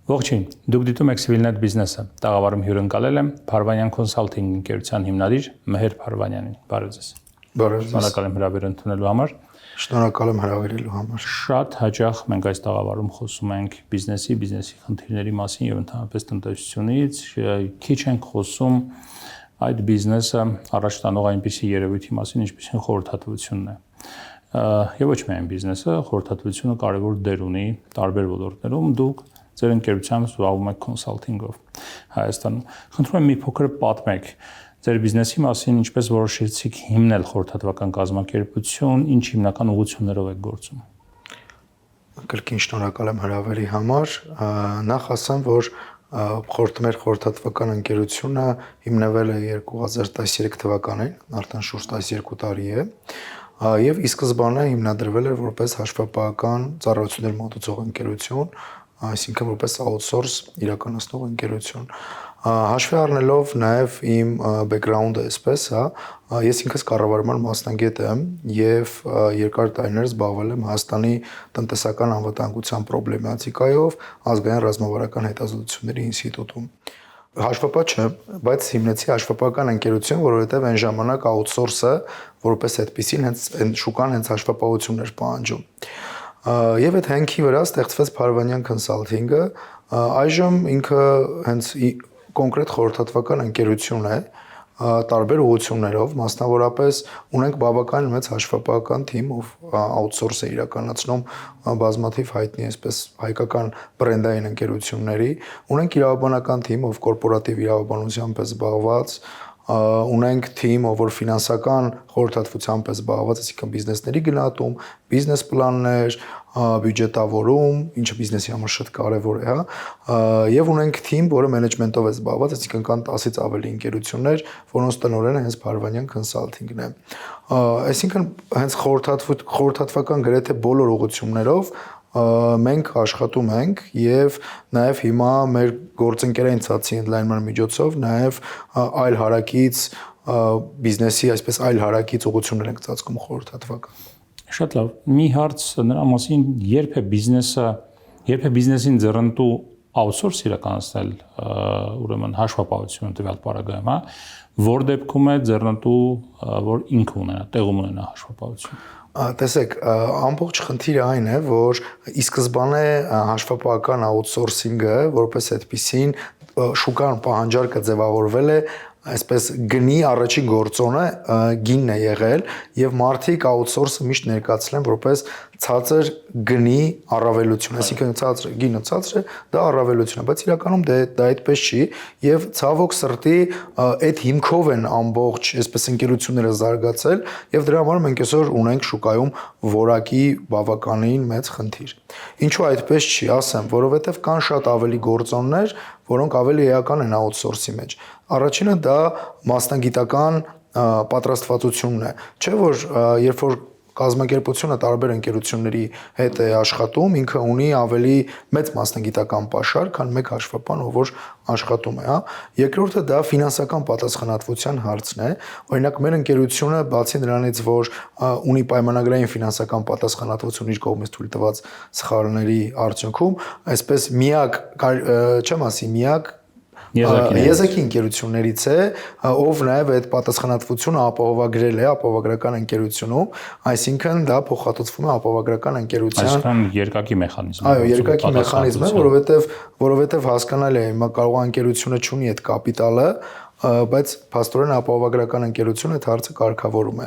Ողջույն, դուք դիտում եք Civilnet Business-ը, տաղավարում հյուրընկալել եմ Փարվանյան Consulting ընկերության հիմնադիր Մեհեր Փարվանյանին։ Բարև ձեզ։ Բարև ձեզ։ Շնորհակալ եմ հրավեր ընդունելու համար։ Շնորհակալ եմ հրավիրելու համար։ Շատ հաճախ մենք այս տաղավարում խոսում ենք բիզնեսի խնդիրների մասին եւ ընդհանրապես տնտեսությունից, քիչ ենք խոսում այդ բիզնեսը առաջ տանող այնպիսի երևույթի մասին, ինչպիսին խորհրդատվությունն է։ Եվ ոչ միայն բիզնեսը, խորհրդատվությունը կարևոր դեր ունի տարբեր ոլորտներում, դուք ձեր ընկերությամբ զբաղվում եք կոնսալթինգով Հայաստանում։ Խնդրում եմ մի փոքր պատմեք ձեր բիզնեսի մասին, ինչպես որոշեցիք հիմնել խորհրդատվական կազմակերպություն, ինչ հիմնական ուղղություններով եք գործում։ Կրկին շնորհակալ եմ հրավերի համար։ Նախ ասեմ, որ մեր խորհրդատվական ընկերությունը հիմնվել է 2013 թվականին, արդեն շուրջ 12 տարի է, եւ ի սկզբանե հիմնադրվել էր որպես հաշվապահական ծառայություններ մատուցող ընկերություն, այսինքն որպես outsource իրականացնող ընկերություն։ Հաշվի առնելով նաև իմ բեքգրաունդը այսպես, ես ինքս կառավարման մասնագետ եմ եւ երկար տարիներ զբաղվել եմ Հայաստանի տնտեսական անվտանգության պրոբլեմատիկայով ազգային ռազմավարական հետազոտությունների ինստիտուտում։ Հաշվապահ չեմ, բայց հիմնեցի հաշվապահական ընկերություն, որովհետեւ այն ժամանակ outsource-ը որպես այդպեսին հենց շուկան հենց հաշվապահություն էր պահանջում։ Եվ այդ հենքի վրա ստեղծվեց Փարվանյան Consulting-ը, այժմ ինքը հենց կոնկրետ խորհրդատվական ընկերություն է, տարբեր ուղղություններով, մասնավորապես ունենք բավական մեծ հաշվապահական թիմ, ով outsource է իրականացնում բազմաթիվ հայտնի այսպես հայկական բրենդային ընկերությունների, ունենք իրավաբանական թիմ, ով կորպորատիվ իրավաբանությամբ է զբաղված, ունենք թիմ, ով որ ֆինանսական խորհրդատվությամբ է զբաղված, այսինքն բիզնեսների գնահատում, բիզնես պլաններ, բյուջետավորում, ինչը բիզնեսի համար շատ կարևոր է, եւ ունենք թիմ, որը մենեջմենտով է զբաղված, այսինքն կան 10-ից ավելի ընկերություններ, որոնց տնօրենը հենց Փարվանյան Consulting-ն է։ Այսինքն հենց խորհրդատվական գրեթե բոլոր ուղղություններով մենք աշխատում ենք եւ նաեւ հիմա մեր գործընկերային ցածի ընդլայնման միջոցով նաեւ այլ հարակից բիզնեսի այսպես այլ հարակից ուղղություններ ենք ծածկում խորհրդատվական։ Շատ լավ։ Մի հարց նրա մասին, երբ է բիզնեսին ձեռնտու outsource իրականացնել, ուրեմն հաշվապահություն տվյալ պարագայում, որ դեպքում է ձեռնտու, որ ինքը ունենա, տեղում ունենա հաշվապահություն։ Տեսեք, ամբողջ խնդիրը այն է, որ ի սկզբանե հաշվապահական outsourcing-ը որպես այդպիսին շուկան պահանջարկը ձևավորվել է այսպես գնի առաջին գործոնը գինն է եղել եւ մարդիկ outsource-ը միշտ ներկայացրել են որպես ցածր գնի առավելություն, այսինքն ցածր գինը ցածր է, դա առավելություն է, բայց իրականում դա այդպես չի եւ ցավոք սրտի այդ հիմքով են ամբողջ այսպես ընկերությունները զարգացել եւ դրա համար մենք այսօր ունենք շուկայում որակի բավականին մեծ խնդիր։ Ինչու այդպես չի, ասեմ, որովհետեւ կան շատ ավելի գործոններ, որոնք ավելի էական են outsource-ի մեջ։ Առաջինը դա մասնագիտական պատրաստվածությունն է, չէ՞ որ երբ որ կազմակերպությունը տարբեր ընկերությունների հետ է աշխատում, ինքը ունի ավելի մեծ մասնագիտական պաշար, քան մեկ հաշվապահ, ով որ աշխատում է, հա։ Երկրորդը դա ֆինանսական պատասխանատվության հարցն է։ Օրինակ մեր ընկերությունը բացի նրանից, որ ունի պայմանագրային ֆինանսական պատասխանատվություն իր կողմից թույլ տված սխալների արդյունքում, այսպես միակ, չեմ ասի միակ եզակի ընկերություններից է, ով նաև այդ պատասխանատվությունը ապահովագրել է ապահովագրական ընկերությունում, այսինքն դա փոխհատուցվում է ապահովագրական ընկերության։ Այսինքն երկակի մեխանիզմ։ Այո, երկակի մեխանիզմ է, որովհետև հասկանալի է, հիմա կարող է ընկերությունը չունի այդ կապիտալը, բայց փաստորեն ապահովագրական ընկերությունը այդ հարցը կարգավորում է։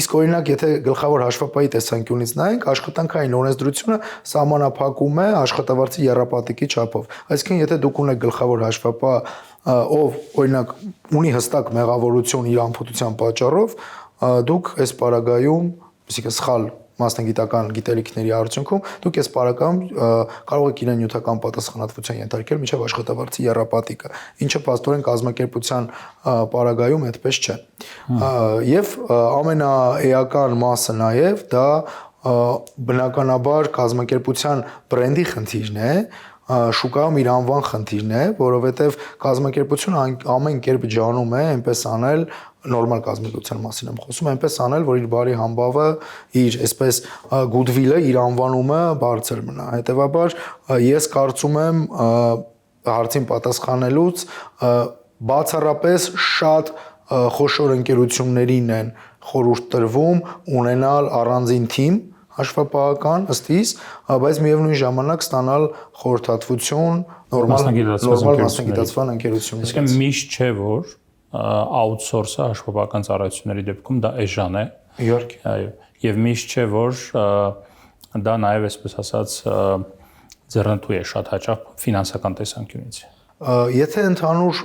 Իսկ օրինակ, եթե գլխավոր հաշվապահի տեսանկյունից նայենք, աշխատանքային օրենսդրությունը սահմանափակում է աշխատավարձի եռապատիկի չափով։ Այսինքն, եթե դուք ունեք գլխավոր հաշվապահ, ով օրինակ ունի հստակ մեղավորություն իր անփութության պատճառով, դուք այս պարագայում, այսինքն սխալ մասնագիտական գիտելիքների արդյունքում դուք այս պարագայում կարող եք իրեն նյութական պատասխանատվության ենթարկել մինչև աշխատավարձի եռապատիկը, ինչը փաստորեն կազմակերպության պարագայում այդպես չէ։ Եվ ամենաէական մասը նաև դա բնականաբար կազմակերպության բրենդի խնդիրն է, շուկայում իր անվան խնդիրն է, որովհետև կազմակերպությունը ամեն կերպ ջանում է այնպես անել, նորմալ կազմակերպության մասին եմ խոսում, այնպես անել, որ իր բարի համբավը, իր այսպես goodwill-ը, իր անվանումը բարձր մնա։ Հետևաբար ես կարծում եմ հարցին պատասխանելուց բացառապես շատ խոշոր ընկերություններին են խորհուրդ տրվում ունենալ առանձին թիմ հաշվապահական ըստ իս, բայց միևնույն ժամանակ ստանալ խորհրդատվություն նորմալ մասնագիտացված ընկերություններից։ Իսկ միշտ չէ, որ outsource-ը հաշվապահական ծառայությունների դեպքում դա էժան է։ Իհարկե։ Այո, եւ միշտ չէ, որ դա նաեւ այսպես ասած ձեռնտու է շատ հաճախ ֆինանսական տեսանկյունից։ Եթե ընդհանուր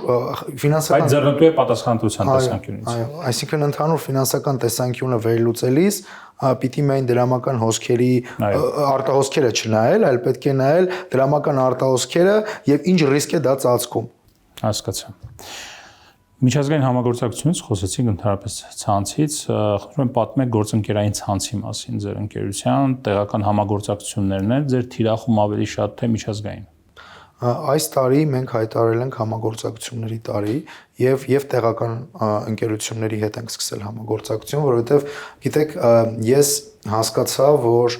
ֆինանսական Այդ ձեռնտու է պատասխանատվության տեսանկյունից։ Այո, այսինքն ընդհանուր ֆինանսական տեսանկյունը վերլուծելիս պիտի միայն դրամական հոսքերի արտահոսքերը չնայել, այլ պետք է նայել դրամական արտահոսքերը եւ ինչ ռիսկ է դա ծածկում։ Հասկացա։ Միջազգային համագործակցությունից խոսեցինք ընդհանրապես ցանցից, խնդրում եմ պատմեք գործընկերային ցանցի մասին ձեր ընկերության, տեղական համագործակցություններն են, ձեր թիրախում ավելի շատ թե միջազգային։ Այս տարի մենք հայտարարել ենք համագործակցությունների տարի եւ տեղական ընկերությունների հետ ենք սկսել համագործակցություն, որովհետեւ գիտեք, ես հասկացա, որ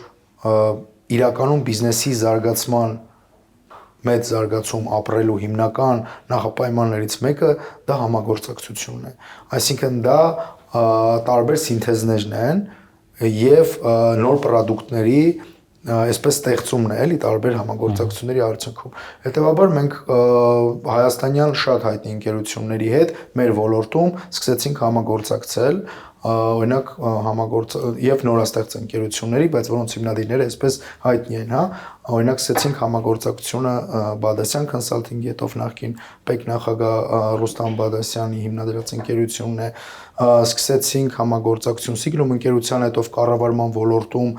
իրականում բիզնեսի զարգացման մեծ զարգացում ապրելու հիմնական նախապայմաններից մեկը դա համագործակցությունն է։ Այսինքն դա տարբեր սինթեզներն են եւ նոր ապրանքների այսպես ստեղծումն է, էլի տարբեր համագործակցությունների արդյունքում։ Հետևաբար մենք հայաստանյան շատ հայտնի ընկերությունների հետ մեր ոլորտում սկսեցինք համագործակցել, օրինակ եւ նորաստեղծ ընկերությունների, բայց որոնց հիմնադիրները այսպես հայտնի են, հա, օրինակ սկսեցինք համագործակցությունը Բադասյան Consulting հետով նախկին պետնախագահ Ռուստամ Բադասյանի հիմնադրած ընկերությունն է, սկսեցինք համագործակցություն Signum ընկերության հետով կառավարման ոլորտում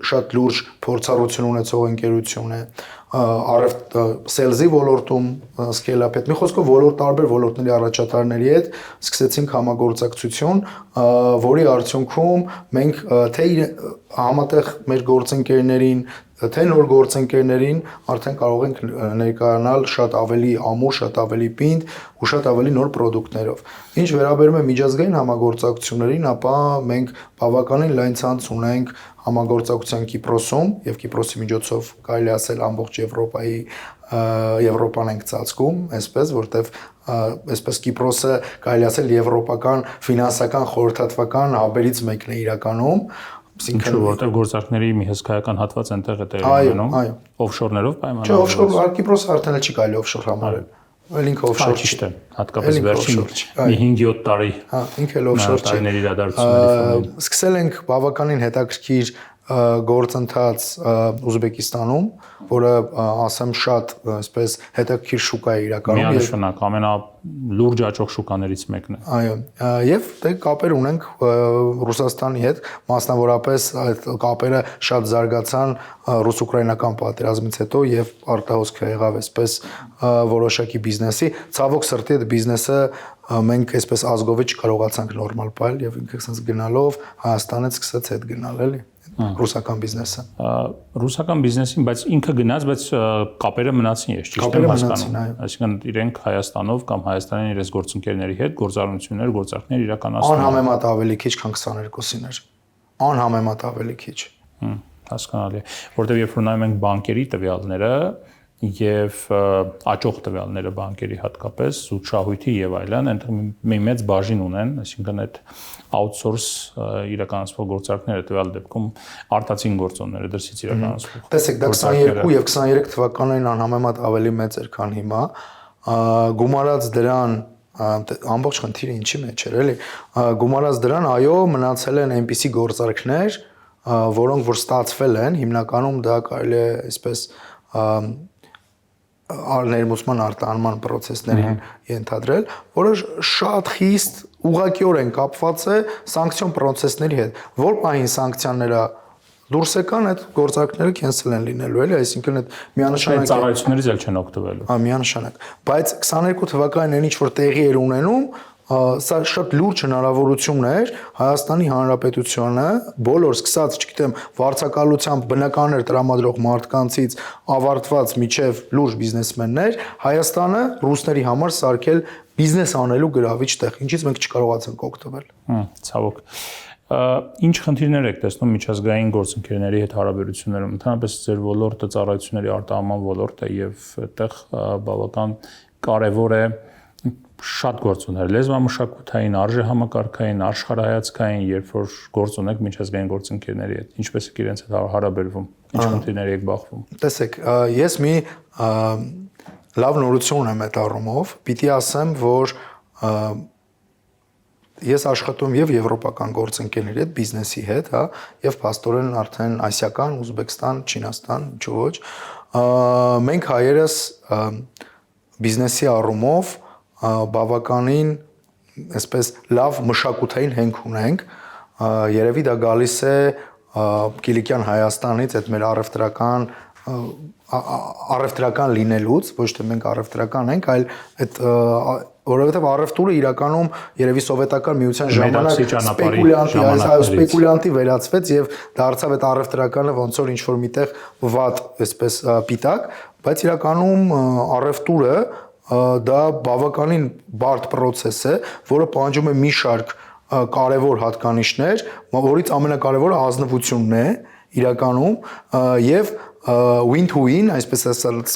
շատ լուրջ փորձառություն ունեցող ընկերություն է, առևտ սելզի ոլորտում scale-up հետ, մի խոսքով տարբեր ոլորտների առաջատարների հետ սկսեցինք համագործակցություն, որի արդյունքում մենք թե համատեղ մեր գործընկերներին թե նոր գործընկերներին արդեն կարող ենք ներկայանալ շատ ավելի ամուր, շատ ավելի պինդ ու շատ ավելի նոր ապրանքներով։ Ինչ վերաբերում է միջազգային համագործակցություններին, ապա մենք բավականին լայն ցանց ունենք համագործակցության Կիպրոսում եւ Կիպրոսի միջոցով կարելի ասել ամբողջ Եվրոպան ենք ծածկում, այսպես, որտեվ այսպես Կիպրոսը կարելի ասել եվրոպական ֆինանսական խորհրդատվական հաբերից մեկն է իրականում։ Ինչու որտեղ գործարքների մի հսկայական հատված այնտեղ է տեղի ունենում։ Այո, օֆշորներով պայմանավորված։ Չէ, օֆշոր Կիպրոսը արդեն չի կարելի օֆշոր համարել։ Էլ ինքը օֆշոր ճիշտ է, հատկապես վերջին մի 5-7 տարի։ Հա, ինքը էլ օֆշոր չի։ Տարիների իրադարձությունների ֆոնին։ Սկսել ենք բավականին հետաքրքիր գործընթաց Ուզբեկիստանում, որը ասեմ շատ այսպես հետաքրքիր շուկա է իրականում։ Միանշանակ ամենալուրջ աճող շուկաներից մեկն է։ Այո, եւ դե կապեր ունենք Ռուսաստանի հետ, մասնավորապես այդ կապերը շատ զարգացան ռուս-ուկրաինական պատերազմից հետո եւ արտահոսքը եղավ այսպես որոշակի բիզնեսի։ Ցավոք սրտի այդ բիզնեսը մենք այսպես ազգովը չկարողացանք նորմալ պայել եւ ինքը sense գնալով Հայաստանից սկսեց հետ գնալ էլի ռուսական բիզնեսը։ Ռուսական բիզնեսին, բայց ինքը գնաց, բայց կապերը մնացին, ես ճիշտ եմ հասկանում։ Այսինքն իրենք Հայաստանով կամ Հայաստանյան իրենց գործընկերների հետ գործառույթներ, գործարքներ իրականացնում։ Անհամեմատ ավելի քիչ, քան 22-ին էր։ Անհամեմատ ավելի քիչ։ Հասկանալի է, որտեղ երբ որ նայում ենք բանկերի տվյալները եւ աճող տվյալները բանկերի հատկապես զուտ-շահույթի եւ այլն, այնտեղ մի մեծ բաժին ունեն, այսինքն այդ outsource իրականացվող գործարքները տվյալ դեպքում արտացին գործոնները դրսից իրականացվող։ Տեսեք, դա 22 եւ 23 թվականներին անհամեմատ ավելի մեծ էր, քան հիմա։ Գումարած դրան ամբողջ խնդիրը ինչի մեջ էր, էլի։ Գումարած դրան, այո, մնացել են այնպիսի գործարքներ, որոնք որ ստացվել են, հիմնականում դա կարելի է այսպես ներմուծման արտահանման process-ներին ենթադրել, որը շատ խիստ ուղղակիորեն կապված է սանկցիոն process-ների հետ։ Որ պահին սանկցիաները դուրս եկան, այդ գործարքները cancel են լինելու, էլի, այսինքն այդ միանշանակ ծառայություններից էլ չեն օգտվելու։ Միանշանակ։ Բայց 22 թվականին ինչ որ տեղի էր ունենում, սա շատ լուրջ հնարավորություն էր Հայաստանի Հանրապետությանը բոլոր սկսած, չգիտեմ, վարձակալությամբ բնականներ տրամադրող մարդկանցից ավարտված միջև լուրջ բիզնեսմեններ Հայաստանը ռուսների համար սարքել բիզնես անելու գրավիչ տեղ, ինչից մենք չկարողացանք օգտվել։ Ցավոք։ Ինչ խնդիրներ եք տեսնում միջազգային գործընկերների հետ հարաբերություններում, ընդհանրապես ձեր ոլորտը ծառայությունների արտահանման ոլորտ է եւ այդտեղ բավական կարեւոր է շատ գործ ուներ լեզվամշակութային, արժեհամակարգային, աշխարհայացքային, երբ որ գործ ունեք միջազգային գործընկերների հետ, ինչպես եք իրենց հետ հարաբերվում, ինչ խնդիրների եք բախվում։ Տեսեք, ես մի լավ նորություն եմ այդ առումով, պիտի ասեմ, որ ես աշխատում եւ եվրոպական գործընկերների հետ, բիզնեսի հետ, հա, եւ փաստորեն արդեն ասիական, Ուզբեկստան, Չինաստան, ինչու ոչ, մենք հայերս բիզնեսի առումով բավականին այսպես լավ մշակութային հենք ունենք, երևի դա գալիս է Կիլիկյան Հայաստանից, այդ մեր առևտրական լինելուց, ոչ թե մենք առևտրական ենք, այլ այդ որովհետև առևտուրը իրականում երևի սովետական միության ժամանակ սպեկուլյանտի վերածվեց եւ դարձավ այդ առևտրականը ոնց որ ինչ որ միտեղ վատ, այսպես պիտակ, բայց իրականում առևտուրը դա բավականին բարդ process է, որը պահանջում է մի շարք կարևոր հատկանիշներ, որից ամենակարևորը ազնվությունն է իրականում եւ win to win, այսպես ասած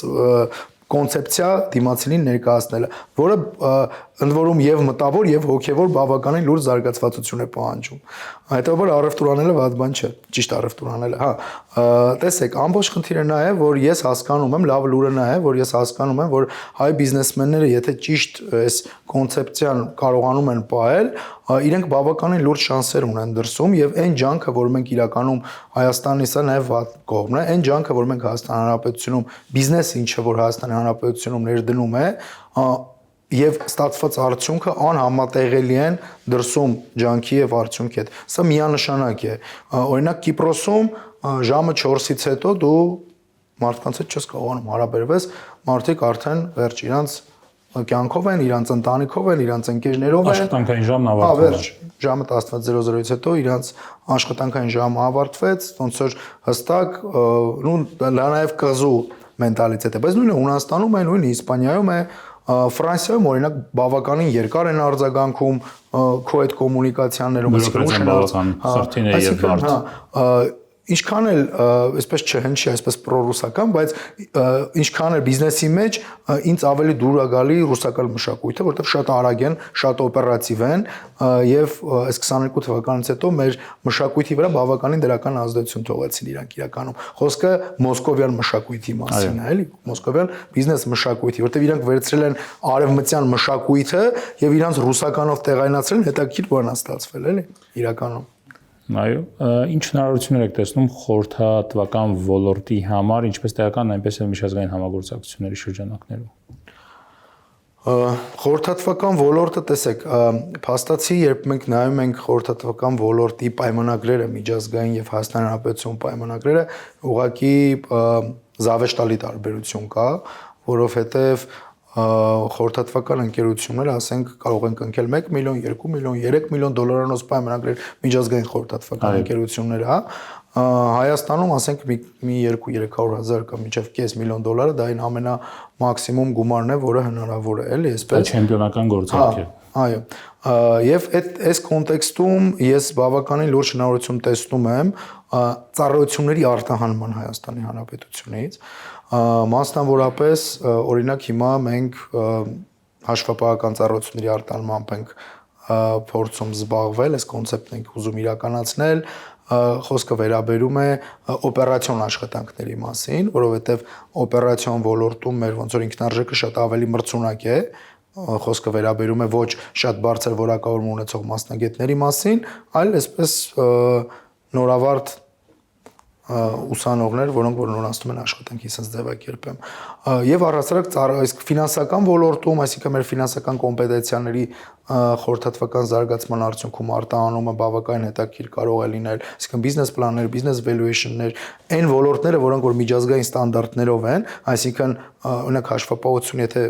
կոնցեպցիա դիմացինին ներկայացնելը, որը ընդ որում եւ մտավոր եւ հոգեվոր բավականին լուրջ զարգացվածություն է պահանջում։ Հետո առևտուր անելը վատ բան չէ, ճիշտ առևտուր անելը, հա։ Տեսեք, ամբողջ խնդիրը նա է, որ ես հասկանում եմ, լավ լուրը նա է, որ ես հասկանում եմ, որ հայ բիզնեսմենները, եթե ճիշտ այս կոնցեպցիան կարողանում են պահել, իրենք բավականին լուրջ շանսեր ունեն դրսում եւ այն ջանքը, որ մենք իրականում Հայաստանի, սա նաեւ վատ կողմն է, այն ջանքը, որ մենք Հայաստան Հանրապետությունում բիզնեսը, ինչը որ Հայաստանի Հանրապետությունում ներդնում է, եւ ստացված արդյունքը անհամատեղելի են դրսում ջանքի եւ արդյունքի հետ։ Սա միանշանակ է։ Օրինակ Կիպրոսում ժամը 4-ից հետո դու մարդկանց հետ չես կարողանում հարաբերվես, մարդիկ արդեն վերջ իրանց կյանքով են, իրանց ընտանիքով են, իրանց ընկերներով են։ Աշխատանքային ժամն ավարտվում է։ Ժամը 16:00-ից հետո իրանց աշխատանքային ժամը ավարտվեց, ոնց որ հստակ, նաեւ կղզու մենտալիտետ է, բայց նույնը Հունաստանում է, նույնը Իսպանիայում է, Ֆրանսիայում օրինակ բավականին երկար են արձագանքում քո այդ կոմունիկացիաներում, ինչքան էլ այսպես չհնչի, այսպես պրոռուսական, բայց ինչքան էլ բիզնեսի մեջ ինձ ավելի դուր է գալի ռուսական մշակույթը, որովհետև շատ արագ են, շատ օպերատիվ են եւ այս 22 թվականից հետո մեր մշակույթի վրա բավականին դրական ազդեցություն թողեցին իրանք իրականում։ Խոսքը մոսկովյան մշակույթի մասին է, էլի, մոսկովյան բիզնես մշակույթի, որովհետև իրանք վերցրել են արևմտյան մշակույթը եւ իրանք ռուսականով տեղայնացրել են, հետաքրքիր բան է ստացվել, էլի, իրականում։ Այո, ինչ հնարավորություններ եք տեսնում խորհրդատվական ոլորտի համար, ինչպես տեղական, այնպես էլ միջազգային համագործակցությունների շրջանակներում։ Խորհրդատվական ոլորտը, տեսեք, փաստացի, երբ մենք նայում ենք խորհրդատվական ոլորտի պայմանագրերը, միջազգային եւ Հայաստանի Հանրապետության պայմանագրերը, ուղղակի զավեշտալի տարբերություն կա, որովհետեւ խորհրդատվական ընկերությունները, ասենք, կարող են կնքել 1 միլիոն, 2 միլիոն, 3 միլիոն դոլարանոց պայմանագրեր միջազգային խորհրդատվական ընկերությունները, հա։ Հայաստանում, ասենք, մի 2-300 հազար կամ մինչև կես միլիոն դոլարը դա այն ամենամաքսիմում գումարն է, որը հնարավոր է, էլի, այսպես։ Չեմպիոնական գործարք է։ Այո։ Եվ այս կոնտեքստում ես բավականին լուրջ հնարավորություն տեսնում եմ ծառայությունների արտահանման Հայաստանի Հանրապետությունից, մասնավորապես օրինակ հիմա մենք հաշվապահական ծառայությունների արտահանմամբ ենք փորձում զբաղվել, այս կոնցեպտն ենք ուզում իրականացնել, խոսքը վերաբերում է օպերացիոն աշխատանքների մասին, որովհետև օպերացիոն ոլորտում մեր ոնց որ ինքնարժեքը շատ ավելի մրցունակ է, խոսքը վերաբերում է ոչ շատ բարձր որակավորում ունեցող մասնագետների մասին, այլ այսպես նորավարտ ուսանողներ, որոնք որ նորացնում են աշխատանքի sense ձևակերպեմ։ Եվ առհասարակ այս ֆինանսական ոլորտում, այսինքն մեր ֆինանսական կոմպետենցիաների խորհրդատվական զարգացման արդյունքում արտահանումը բավականին հետաքրքիր կարող է լինել, այսինքն բիզնես պլաններ, բիզնես valuation-ներ, այն ոլորտները, որոնք որ միջազգային ստանդարտներով են, այսինքն օրինակ հաշվապահություն, եթե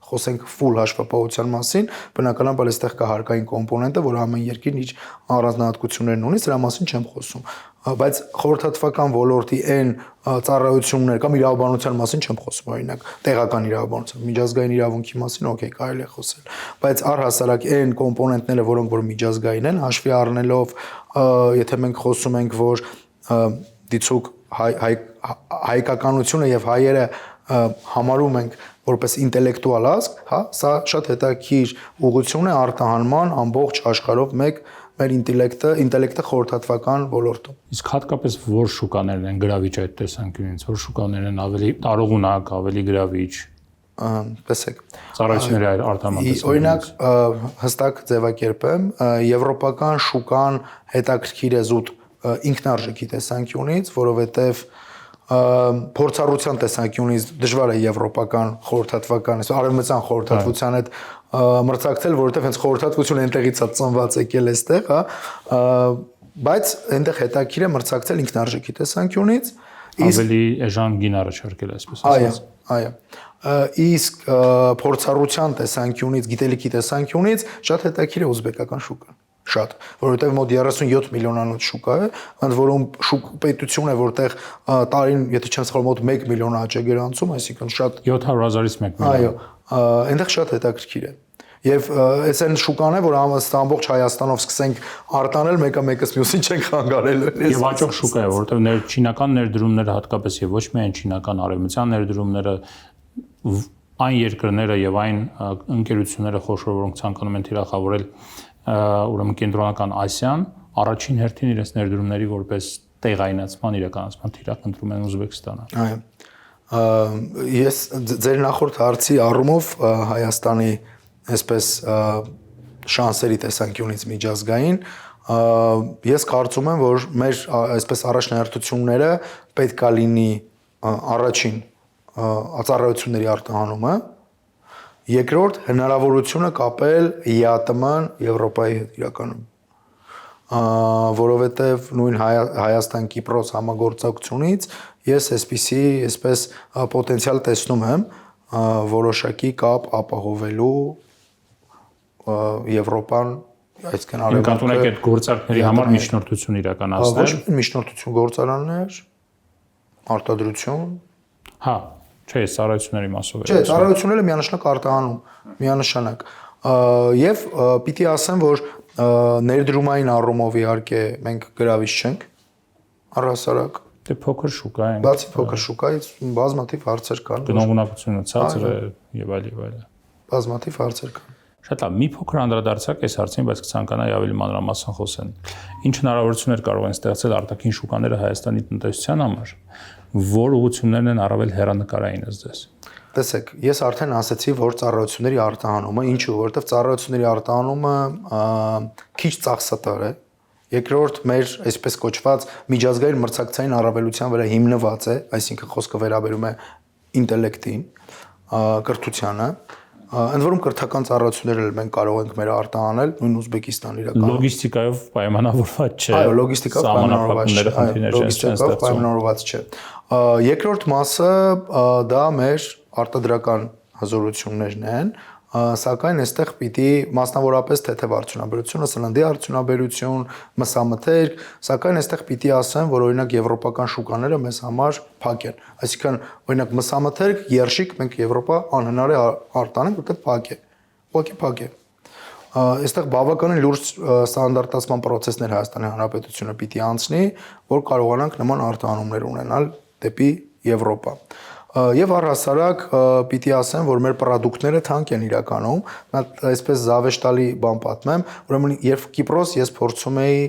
խոսենք full հաշվապահության մասին, բնականաբար այստեղ կա հարկային կոմպոնենտը, որ ամեն երկիրն իր առանձնահատկություններն ունի, սրա մասին չեմ խոսում, բայց խորհրդատվական ոլորտի այն ծառայություններ կամ իրավաբանության մասին չեմ խոսում, օրինակ տեղական իրավաբանության, միջազգային իրավունքի մասին, օքեյ, կարելի է խոսել, բայց առհասարակ այն կոմպոնենտները, որոնք որ միջազգային են, հաշվի առնելով, եթե մենք խոսում ենք, որ դիցուկ հայկականությունը եւ հայերը համարում ենք որպես ինտելեկտուալ ազգ, հա, սա շատ հետաքրքիր ուղղություն է արտահանման ամբողջ աշխարհով մեկ մեր ինտելեկտը խորհրդատվական ոլորտում։ Իսկ հատկապես որ շուկաներն են գրավիչ այդ տեսանկյունից, որ շուկաներն են ավելի տարողունակ, ավելի գրավիչ։ Տեսեք։ Ծառայությունների արտահանման տեսանկյունից։ Օրինակ հստակ ձևակերպեմ, եվրոպական շուկան հետաքրքիր է զուտ ինքնարժեքի տեսանկյունից, որովհետև փորձառության տեսանկյունից դժվար է եվրոպական խորհրդատվական, արևմտյան խորհրդատվության հետ մրցակցել, որովհետև հենց խորհրդատվությունը այնտեղից է ծնված եկել այստեղ, հա, բայց այնտեղ հետաքրքիր է մրցակցել ինքնարժեքի տեսանկյունից, ավելի էժան գին առաջարկել, այսպես ասած։ Այո։ Իսկ փորձառության տեսանկյունից, գիտելիքի տեսանկյունից շատ հետաքրքիր է ուզբեկական շուկան։ Շատ, որովհետև մոտ 37 միլիոնանոց շուկա է, ընդ որում պետություն է, որտեղ տարին, եթե չեմ սխալվում, մոտ 1 միլիոն աճ է գրանցում, այսինքն շատ 700,000-ից 1 միլիոն։ Այո, այնտեղ շատ հետաքրքիր է։ Եվ այս այն շուկան է, որ ամբողջ Հայաստանով սկսենք արտանել, մեկը մյուսին չենք խանգարել։ Եվ աճող շուկա է, որովհետև չինական ներդրումները հատկապես եւ ոչ միայն չինական արևմտյան ներդրումները այն երկրները եւ այն ընկերությունները խոշոր, որոնք ցանկանում են թիրախավորել ուրեմն կենտրոնական Ասիան, առաջին հերթին իրենց ներդրումների որպես տեղայնացման իրականացման թիրախ ընտրում են Ուզբեկստանը։ Այո։ Ես ձեր նախորդ հարցի առումով Հայաստանի այսպես շանսերի տեսանկյունից միջազգային ես կարծում եմ, որ մեր այսպես առաջնահերթությունները պետք է լինի առաջին ծառայությունների արտահանումը, երկրորդ հնարավորությունը կապել ԵԱՏՄ-ն Եվրոպայի հետ իրականում, որովհետև նույն Հայաստան-Կիպրոս համագործակցությունից ես այսպես պոտենցիալ տեսնում եմ որոշակի կապ ապահովելու Եվրոպան, այսինքն արևմուտքը այդ գործարքների համար միջնորդություն իրականացնել։ Ոչ միջնորդություն, գործարաններ, արտադրություն։ Հա, չէ, ծառայությունների մասով է։ Չէ, ծառայությունները միանշանակ արտահանում, միանշանակ։ Եվ պիտի ասեմ, որ ներդրումային առումով իհարկե մենք գրավիչ չենք, առհասարակ։ Դե փոքր շուկա ենք։ Բացի փոքր շուկայից բազմաթիվ հարցեր կան։ Գնողունակությունը ցածր է եւ այլ եւ այլ։ Բազմաթիվ հարցեր կան։ Շատ լավ, մի փոքր անդրադարձակ այս հարցին, բայց կցանկանայի ավելի մանրամասն խոսեն։ Ինչ հնարավորություններ կարող են ստեղծել արտաքին շուկաները Հայաստանի տնտեսության համար, որ ուղղություններն են առավել հեռանկարային ըստ ձեզ։ Տեսեք, ես արդեն ասացի, որ ծառայությունների արտահանումը, ինչու, որովհետև ծառայությունների արտահանումը քիչ ծախսատար է։ Երկրորդ մեր այսպես կոչված միջազգային մրցակցային առավելության վրա հիմնված է, այսինքն խոսքը վերաբերում է ինտելեկտին, կրթությանը, ընդ որում կրթական ծառայություններ էլ մենք կարող ենք մեր արտահանել նույն Ուզբեկիստան իրականում։ Լոգիստիկայով պայմանավորված չէ։ Այո, լոգիստիկայով պայմանավորված չէ։ Երկրորդ մասը դա մեր արտադրական հզորություններն են, սակայն այստեղ պիտի մասնավորապես թեթև արդյունաբերությունը, սննդի արդյունաբերություն, մսամթերք, սակայն այստեղ պիտի ասեմ, որ օրինակ եվրոպական շուկաները մեզ համար փակ են։ Այսինքն, օրինակ մսամթերք, երշիկ մենք Եվրոպա անհնար է արտանենք, որտեղ փակ է։ Ուղղակի փակ է։ Այստեղ բավականին լուրջ ստանդարտացման process-ներ Հայաստանի Հանրապետությունը պիտի անցնի, որ կարողանանք նման արտահանումներ ունենալ դեպի Եվրոպա։ Եվ առհասարակ պիտի ասեմ, որ մեր պրոդուկտները թանկ են իրականում, այսպես զավեշտալի բան պատմեմ, ուրեմն երբ Կիպրոս ես փորձում էի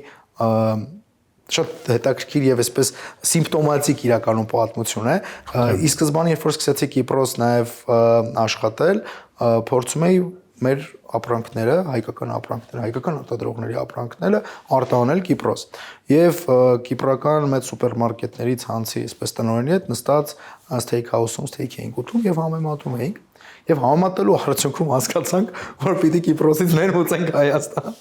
շատ հետաքրքիր եւ այսպես սիմպտոմատիկ իրականում պատմություն է, ի սկզբանե երբ որ սկսեցի Կիպրոս նաեւ աշխատել, փորձում էի մեր ապրանքները, հայկական արտադրողների ապրանքները արտահանել Կիպրոս։ Եվ կիպրական մեծ սուպերմարկետների ցանցի այսպես տնօրենի հետ նստած steak house-ում steak էինք ուտում եւ համեմատում էինք։ Եվ համեմատելու արդյունքում հասկացանք, որ պիտի Կիպրոսից ներմուծենք Հայաստան։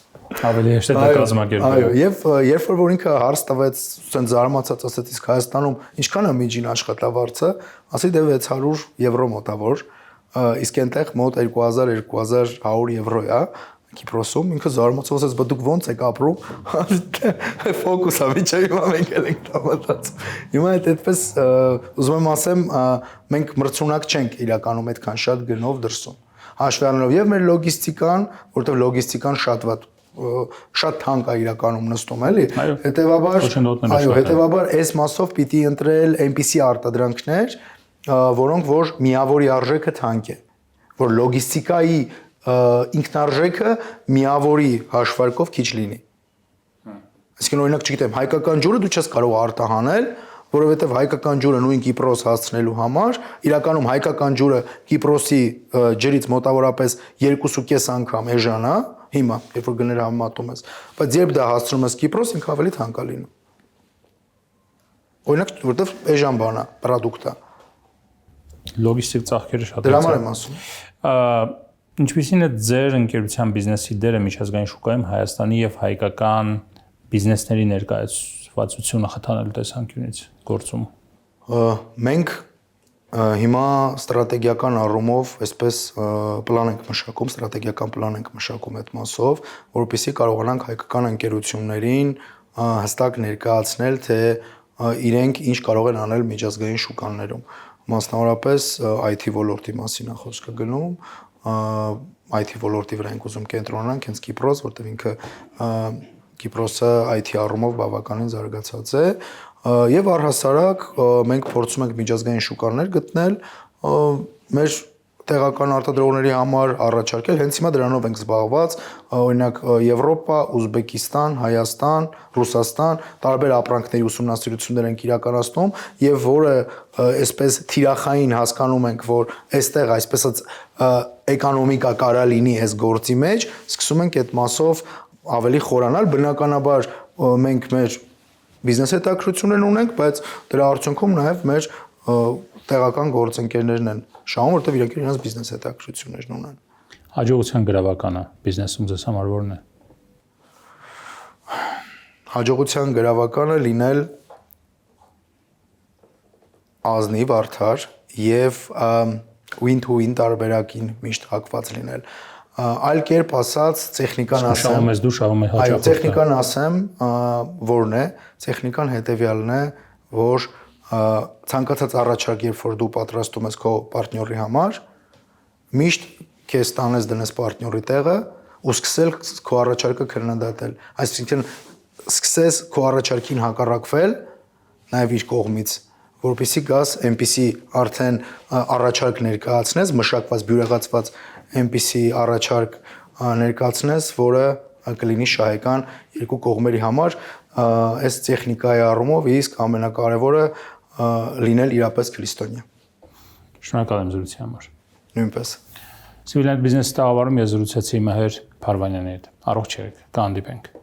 Ավելի հեշտ է դա կազմակերպել։ Այո, եւ երբ որ ինքը հարց տվեց, ցենց զարմացած ասեց, իսկ Հայաստանում ինչքան է միջին աշխատավարձը, ասի դե 600 եվրո մոտավոր, իսկ այնտեղ մոտ 2000-2100 եվրո է, Կիպրոսում ինքը զարմացած ասաց, «Բա դուք ո՞նց եք ապրում»։ Ֆոկուս է, միջա հիմա մենք էլ ենք տամատացում։ Հիմա այդպես ուզում եմ ասեմ, մենք մրցունակ չենք իրականում այդքան շատ գնով դրսում։ Հաշվի առնելով եւ մեր լոգիստիկան, որտեղ լոգիստիկան շատ թանկ է իրականում նստում, էլի։ Հետևաբար այս մասով պիտի ընտրել այնպիսի արտադրանքներ, որոնք որ միավորի արժեքը թանկ է, որ լոգիստիկայի ինքնարժեքը միավորի հաշվարկով քիչ լինի։ Այսինքն օրինակ, չգիտեմ, հայկական ջուրը դու չես կարող արտահանել, որովհետև հայկական ջուրը նույն Կիպրոս հասցնելու համար, իրականում հայկական ջուրը Կիպրոսի ջրից մոտավորապես 2.5 անգամ էժան է, հիմա, երբ որ գներ համեմատում ես, բայց երբ դա հասցնում ես Կիպրոս, ինքը ավելի թանկ է լինում։ Օրինակ, որտեվ էժան բան է, պրոդուկտ է։ Լոգիստիկ ծախքերը շատ դրա համար եմ ասում։ Ինչպիսին է ձեր ընկերության բիզնեսի դերը միջազգային շուկայում Հայաստանի եւ հայկական բիզնեսների ներկայացվածությունը խթանելու տեսանկյունից գործում։ Մենք հիմա ստրատեգիական առումով այսպես պլան ենք մշակում, ստրատեգիական պլան ենք մշակում այդ մասով, որովհետեւ կարողանանք հայկական ընկերություններին հստակ ներկայացնել, թե իրենք ինչ կարող են անել միջազգային շուկաներում։ Մասնավորապես IT ոլորտի մասին է խոսքը գնում, IT ոլորտի վրա ենք ուզում կենտրոնանանք, հենց Կիպրոս, որտեղ ինքը Կիպրոսը IT առումով բավականին զարգացած է, եւ առհասարակ մենք փորձում ենք միջազգային շուկաներ գտնել մեր տեղական արտադրողների համար առաջարկել, հենց հիմա դրանով ենք զբաղված, օրինակ Եվրոպա, Ուզբեկիստան, Հայաստան, Ռուսաստան, տարբեր ապրանքների ուսումնասիրություններ ենք իրականացնում եւ որը այսպես թիրախային հասկանում ենք, որ այստեղ այսպես էկոնոմիկա կարա լինի այս գործի մեջ, սկսում ենք այդ մասով ավելի խորանալ, բնականաբար մենք մեր բիզնես հետաքրություններ ունենք, բայց դրա արդյունքում նաեւ մեր տեղական գործընկերներն են շահում, որտեղ իրենք իրենց բիզնես հետաքրություններն ունեն։ Հաջողության գրավականը բիզնեսում ձեզ համար ո՞րն է։ Հաջողության գրավականը լինել ազնիվ, արդար եւ win-to-win տարբերակին միշտ հակված լինել։ Այլ կերպ ասած, տեխնիկան ասեմ, շահում ես դու, շահում է հաջողությունը։ Այո, տեխնիկան ասեմ, որն է, տեխնիկան հետեւյալն է, որ ցանկացած առաջարկ, երբ որ դու պատրաստում ես քո պարտնյորի համար, միշտ քեզ տանես դնես պարտնյորի տեղը ու սկսել քո առաջարկը քննադատել։ Այսինքն սկսես քո առաջարկին հակառակվել նաև իր կողմից, որպեսզի գաս այնպիսի արդեն առաջարկ ներկայացնես, մշակված, բյուրեղացված այնպիսի առաջարկ ներկայացնես, որը կլինի շահեկան երկու կողմերի համար, այս տեխնիկայի առումով իսկ ամենակարևորը լինել իրապես քրիստոնյա։ Շնորհակալ եմ զրույցի համար։ Նույնպես։ Civil Bбизнես տաղավարում ես զրուցեցի Մհեր Փարվանյանի հետ։ Առողջ եղեք, կհանդիպենք։